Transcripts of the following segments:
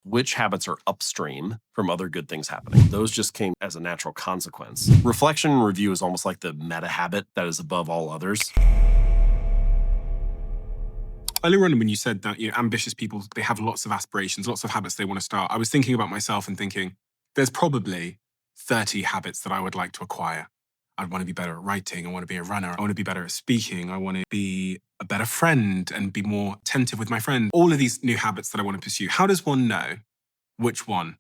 which habits are upstream from other good things happening. Those just came as a natural consequence. Reflection and review is almost like the meta habit that is above all others. Earlier on, when you said that ambitious people, they have lots of aspirations, lots of habits they want to start, I was thinking about myself and thinking, there's probably 30 habits that I would like to acquire. I'd want to be better at writing. I want to be a runner. I want to be better at speaking. I want to be a better friend and be more attentive with my friends. All of these new habits that I want to pursue. How does one know which one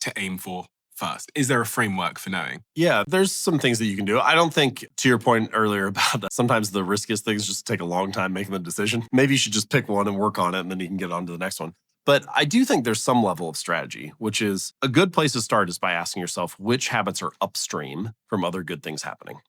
to aim for first? Is there a framework for knowing? Yeah, there's some things that you can do. I don't think, to your point earlier about sometimes the riskiest things just take a long time making the decision. Maybe you should just pick one and work on it, and then you can get on to the next one. But I do think there's some level of strategy, which is a good place to start is by asking yourself which habits are upstream from other good things happening.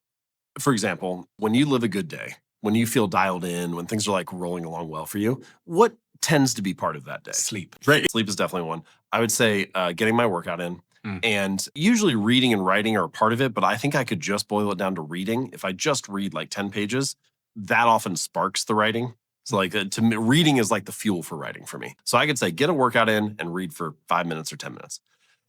For example, when you live a good day, when you feel dialed in, when things are like rolling along well for you, what tends to be part of that day? Sleep. Right. Sleep is definitely one. I would say getting my workout in. And usually reading and writing are a part of it, but I think I could just boil it down to reading. If I just read like 10 pages, that often sparks the writing. So like to me, reading is like the fuel for writing for me. So I could say get a workout in and read for 5 minutes or 10 minutes.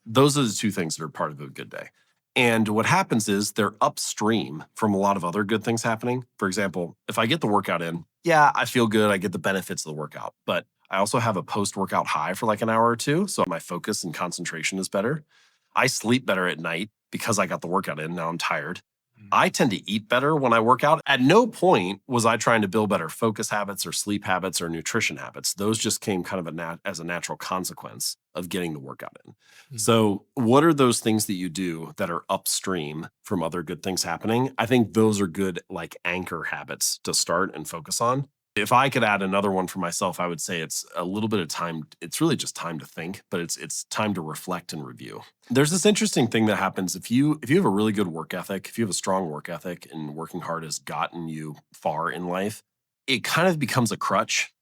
Those are the two things that are part of a good day. And what happens is they're upstream from a lot of other good things happening. For example, if I get the workout in, yeah, I feel good. I get the benefits of the workout, but I also have a post-workout high for like an hour or two. So my focus and concentration is better. I sleep better at night because I got the workout in. Now I'm tired. I tend to eat better when I work out. At no point was I trying to build better focus habits or sleep habits or nutrition habits. Those just came kind of as a natural consequence of getting the workout in. So what are those things that you do that are upstream from other good things happening? I think those are good like anchor habits to start and focus on. If I could add another one for myself, I would say it's a little bit of time. It's really just time to think, but it's time to reflect and review. There's this interesting thing that happens if you have a really good work ethic, if you have a strong work ethic and working hard has gotten you far in life, it kind of becomes a crutch.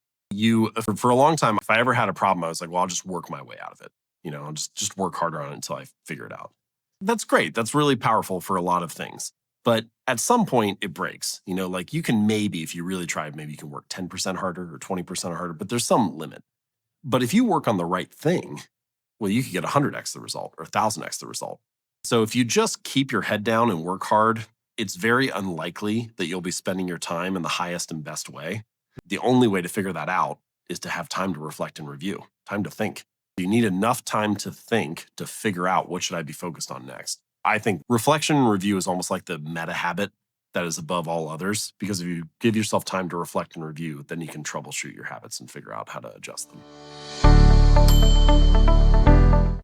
For a long time, if I ever had a problem, I was like, well, I'll just work my way out of it. I'll just work harder on it until I figure it out. That's great. That's really powerful for a lot of things. But at some point it breaks, like you can maybe, if you really try, maybe you can work 10% harder or 20% harder, but there's some limit. But if you work on the right thing, well, you could get 100x the result or 1000x the result. So if you just keep your head down and work hard, it's very unlikely that you'll be spending your time in the highest and best way. The only way to figure that out is to have time to reflect and review, time to think. You need enough time to think to figure out what should I be focused on next. I think reflection and review is almost like the meta habit that is above all others, because if you give yourself time to reflect and review, then you can troubleshoot your habits and figure out how to adjust them.